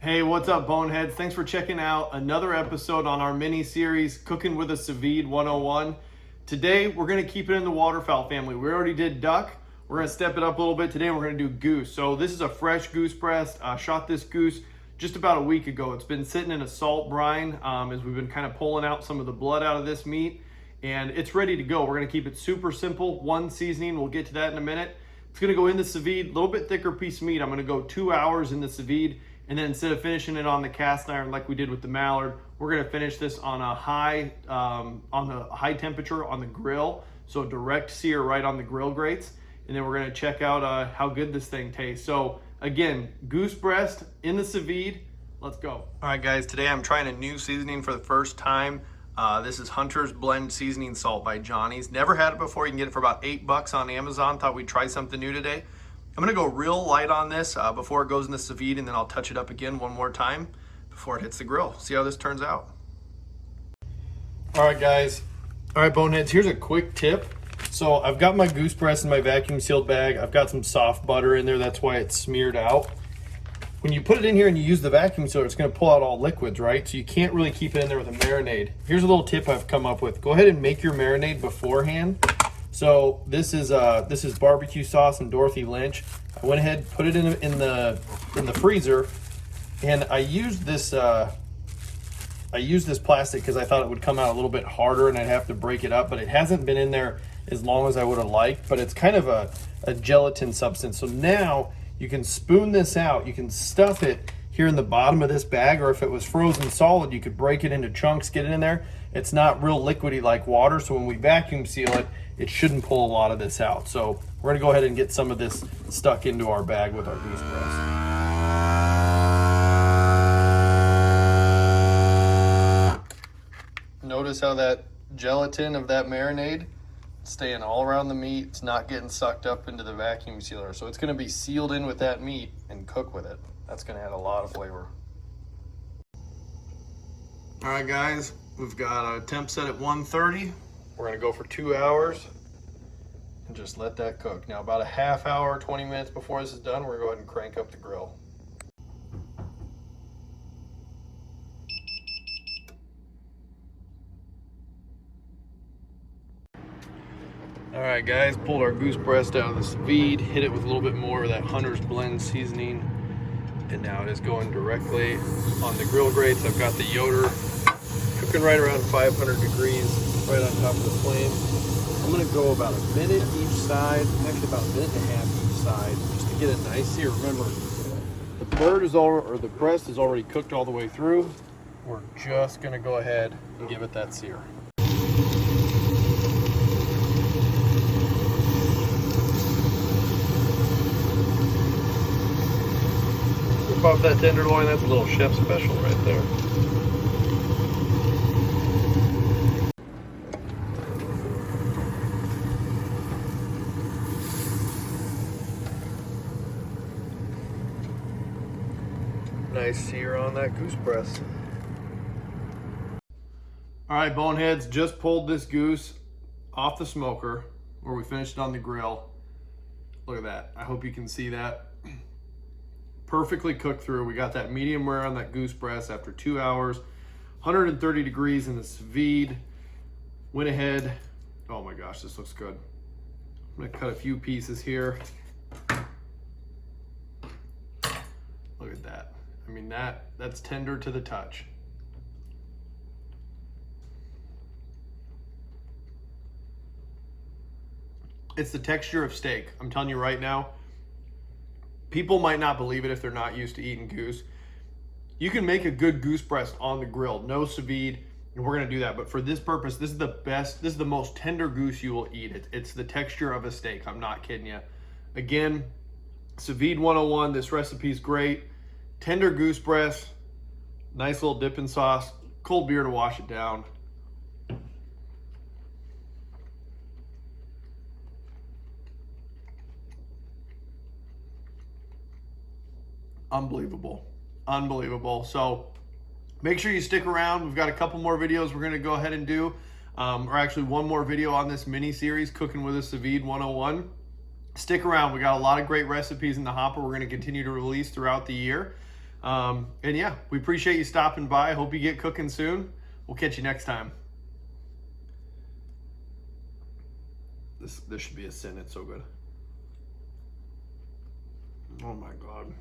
Hey, what's up, Boneheads? Thanks for checking out another episode on our mini series, Cooking with a Sous Vide 101. Today, we're going to keep it in the waterfowl family. We already did duck. We're going to step it up a little bit. Today, we're going to do goose. So this is a fresh goose breast. I shot this goose just about a week ago. It's been sitting in a salt brine as we've been kind of pulling out some of the blood out of this meat. And it's ready to go. We're going to keep it super simple. One seasoning. We'll get to that in a minute. It's going to go in the sous vide. A little bit thicker piece of meat. I'm going to go 2 hours in the sous vide. And then instead of finishing it on the cast iron like we did with the mallard, we're gonna finish this on a high temperature on the grill. So direct sear right on the grill grates. And then we're gonna check out how good this thing tastes. So again, goose breast in the sous vide. Let's go. All right guys, today I'm trying a new seasoning for the first time. This is Hunter's Blend Seasoning Salt by Johnny's. Never had it before. You can get it for about $8 on Amazon. Thought we'd try something new today. I'm gonna go real light on this before it goes in the sous vide, and then I'll touch it up again one more time before it hits the grill. See how this turns out. All right, guys. All right, Boneheads, here's a quick tip. So I've got my goose breast in my vacuum sealed bag. I've got some soft butter in there. That's why it's smeared out. When you put it in here and you use the vacuum sealer, it's gonna pull out all liquids, right? So you can't really keep it in there with a marinade. Here's a little tip I've come up with. Go ahead and make your marinade beforehand. So this is barbecue sauce and Dorothy Lynch. I went ahead, put it in the freezer, and I used this plastic because I thought it would come out a little bit harder and I'd have to break it up, but it hasn't been in there as long as I would have liked, but it's kind of a gelatin substance. So now you can spoon this out, you can stuff it here in the bottom of this bag, or if it was frozen solid, you could break it into chunks, get it in there. It's not real liquidy like water, so when we vacuum seal it, it shouldn't pull a lot of this out. So we're gonna go ahead and get some of this stuck into our bag with our goose breast. Notice how that gelatin of that marinade is staying all around the meat. It's not getting sucked up into the vacuum sealer. So it's gonna be sealed in with that meat and cook with it. That's gonna add a lot of flavor. All right, guys, we've got a temp set at 130. We're gonna go for 2 hours and just let that cook. Now about a half hour, 20 minutes before this is done, we're gonna go ahead and crank up the grill. All right guys, pulled our goose breast out of the sous vide, hit it with a little bit more of that Hunter's Blend seasoning, and now it is going directly on the grill grates. I've got the Yoder cooking right around 500 degrees. Right on top of the flame. I'm gonna go about a minute each side, actually about a minute and a half each side, just to get it nice sear. Remember, the the breast is already cooked all the way through. We're just gonna go ahead and give it that sear. Rip off that tenderloin, that's a little chef special right there. Nice sear on that goose breast. All right, Boneheads, just pulled this goose off the smoker where we finished it on the grill. Look at that. I hope you can see that. Perfectly cooked through. We got that medium rare on that goose breast after 2 hours, 130 degrees in the sous vide. Went ahead. Oh my gosh, this looks good. I'm gonna cut a few pieces here. Look at that. I mean, that's tender to the touch. It's the texture of steak. I'm telling you right now, people might not believe it if they're not used to eating goose. You can make a good goose breast on the grill, no sous vide, and we're gonna do that. But for this purpose, this is the best, this is the most tender goose you will eat. It's the texture of a steak, I'm not kidding you. Again, Sous Vide 101, this recipe is great. Tender goose breast, nice little dipping sauce, cold beer to wash it down. Unbelievable, unbelievable. So make sure you stick around. We've got a couple more videos we're gonna go ahead and do, or actually one more video on this mini series, Cooking with a Sous Vide 101. Stick around. We got a lot of great recipes in the hopper we're going to continue to release throughout the year. And yeah, we appreciate you stopping by. Hope you get cooking soon. We'll catch you next time. This should be a sin. It's so good. Oh my God.